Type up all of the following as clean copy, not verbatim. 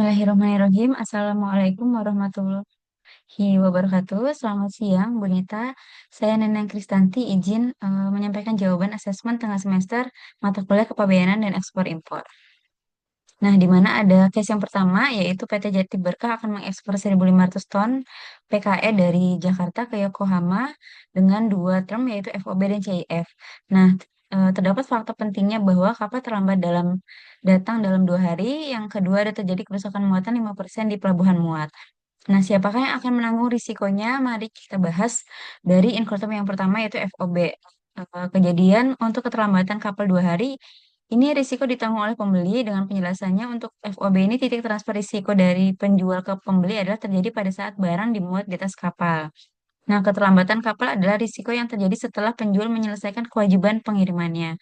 Bismillahirrahmanirrahim. Assalamualaikum warahmatullahi wabarakatuh. Selamat siang, Bu Nita. Saya Neneng Kristanti izin menyampaikan jawaban asesmen tengah semester mata kuliah kepabeanan dan ekspor impor. Nah, di mana ada case yang pertama, yaitu PT Jati Berkah akan mengekspor 1.500 ton PKE dari Jakarta ke Yokohama dengan dua term, yaitu FOB dan CIF. Nah, terdapat fakta pentingnya bahwa kapal terlambat datang dalam 2 hari. Yang kedua, ada terjadi kerusakan muatan 5% di pelabuhan muat. Nah, siapakah yang akan menanggung risikonya? Mari kita bahas dari Incoterm yang pertama, yaitu FOB. Kejadian untuk keterlambatan kapal 2 hari, ini risiko ditanggung oleh pembeli dengan penjelasannya untuk FOB ini titik transfer risiko dari penjual ke pembeli adalah terjadi pada saat barang dimuat di atas kapal. Nah, keterlambatan kapal adalah risiko yang terjadi setelah penjual menyelesaikan kewajiban pengirimannya.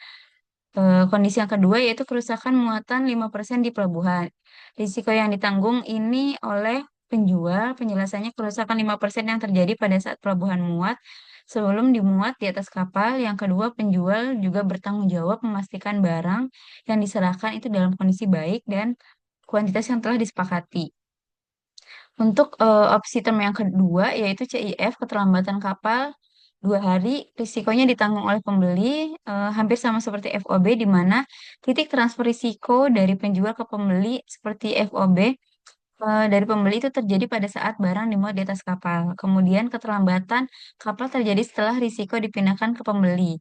Kondisi yang kedua yaitu kerusakan muatan 5% di pelabuhan. Risiko yang ditanggung ini oleh penjual, penjelasannya kerusakan 5% yang terjadi pada saat pelabuhan muat sebelum dimuat di atas kapal. Yang kedua, penjual juga bertanggung jawab memastikan barang yang diserahkan itu dalam kondisi baik dan kuantitas yang telah disepakati. Untuk opsi term yang kedua, yaitu CIF, keterlambatan kapal 2 hari, risikonya ditanggung oleh pembeli, hampir sama seperti FOB, di mana titik transfer risiko dari penjual ke pembeli seperti FOB, dari pembeli itu terjadi pada saat barang dimuat di atas kapal. Kemudian keterlambatan kapal terjadi setelah risiko dipindahkan ke pembeli.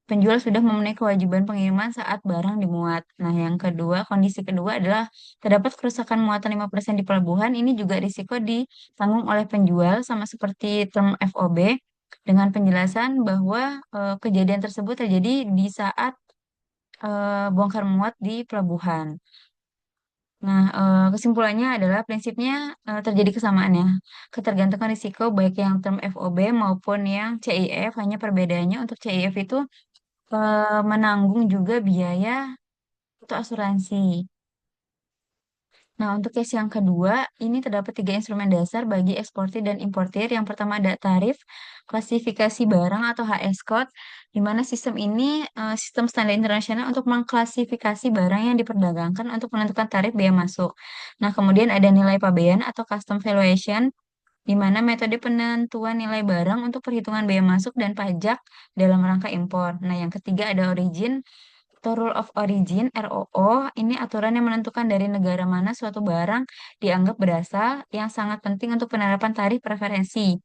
Penjual sudah memenuhi kewajiban pengiriman saat barang dimuat. Nah, yang kedua, kondisi kedua adalah terdapat kerusakan muatan 5% di pelabuhan. Ini juga risiko ditanggung oleh penjual sama seperti term FOB dengan penjelasan bahwa kejadian tersebut terjadi di saat bongkar muat di pelabuhan. Nah, kesimpulannya adalah prinsipnya terjadi kesamaan ya. Ketergantungan risiko baik yang term FOB maupun yang CIF, hanya perbedaannya untuk CIF itu menanggung juga biaya untuk asuransi. Nah, untuk case yang kedua, ini terdapat 3 instrumen dasar bagi eksportir dan importir. Yang pertama ada tarif, klasifikasi barang atau HS code, di mana sistem ini sistem standar internasional untuk mengklasifikasi barang yang diperdagangkan untuk menentukan tarif bea masuk. Nah, kemudian ada nilai pabean atau custom valuation, di mana metode penentuan nilai barang untuk perhitungan bea masuk dan pajak dalam rangka impor. Nah, yang ketiga ada origin atau Rule of Origin ROO. Ini aturan yang menentukan dari negara mana suatu barang dianggap berasal, yang sangat penting untuk penerapan tarif preferensi.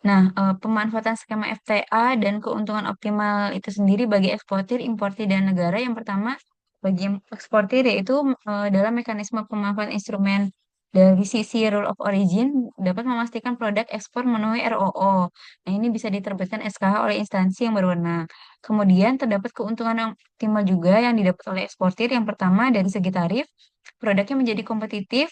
Nah, pemanfaatan skema FTA dan keuntungan optimal itu sendiri bagi eksportir, importir, dan negara. Yang pertama, bagi eksportir yaitu dalam mekanisme pemanfaatan instrumen dari sisi rule of origin dapat memastikan produk ekspor memenuhi ROO. Nah, ini bisa diterbitkan SKH oleh instansi yang berwenang. Kemudian terdapat keuntungan yang optimal juga yang didapat oleh eksportir. Yang pertama, dari segi tarif, produknya menjadi kompetitif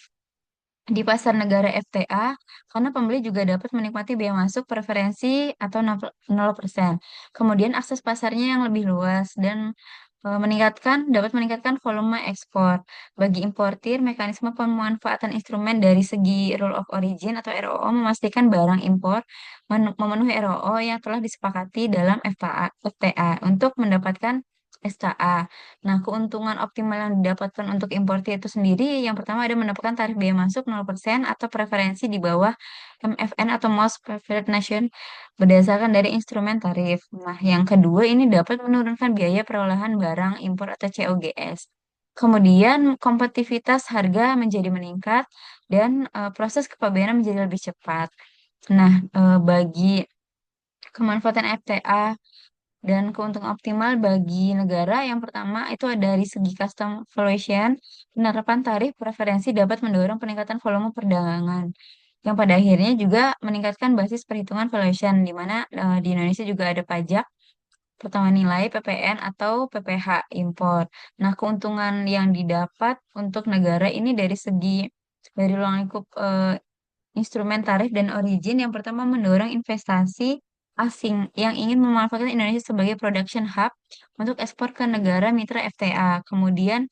di pasar negara FTA karena pembeli juga dapat menikmati bea masuk preferensi atau 0%. Kemudian akses pasarnya yang lebih luas dan dapat meningkatkan volume ekspor. Bagi importir, mekanisme pemanfaatan instrumen dari segi rule of origin atau ROO memastikan barang impor memenuhi ROO yang telah disepakati dalam FTA untuk mendapatkan SKA. Nah, keuntungan optimal yang didapatkan untuk importir itu sendiri, yang pertama ada mendapatkan tarif bea masuk 0% atau preferensi di bawah MFN atau Most Favored Nation berdasarkan dari instrumen tarif. Nah, yang kedua ini dapat menurunkan biaya perolahan barang impor atau COGS. Kemudian kompetitivitas harga menjadi meningkat dan proses kepabeanan menjadi lebih cepat. Nah, bagi kemanfaatan FTA dan keuntungan optimal bagi negara, yang pertama itu ada dari segi custom valuation, penerapan tarif preferensi dapat mendorong peningkatan volume perdagangan, yang pada akhirnya juga meningkatkan basis perhitungan valuation, di mana di Indonesia juga ada pajak pertama nilai PPN atau PPH impor. Nah, keuntungan yang didapat untuk negara ini dari ruang lingkup instrumen tarif dan origin. Yang pertama, mendorong investasi asing yang ingin memanfaatkan Indonesia sebagai production hub untuk ekspor ke negara mitra FTA. Kemudian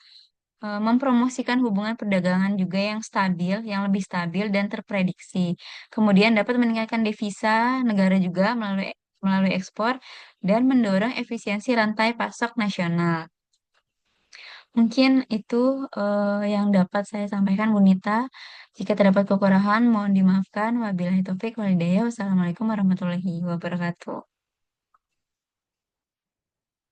mempromosikan hubungan perdagangan juga yang stabil, yang lebih stabil dan terprediksi. Kemudian dapat meningkatkan devisa negara juga melalui ekspor dan mendorong efisiensi rantai pasok nasional. Mungkin itu yang dapat saya sampaikan, Bu Nita. Jika terdapat kekurangan, mohon dimaafkan. Wabillahi taufik walhidayah. Wassalamualaikum warahmatullahi wabarakatuh.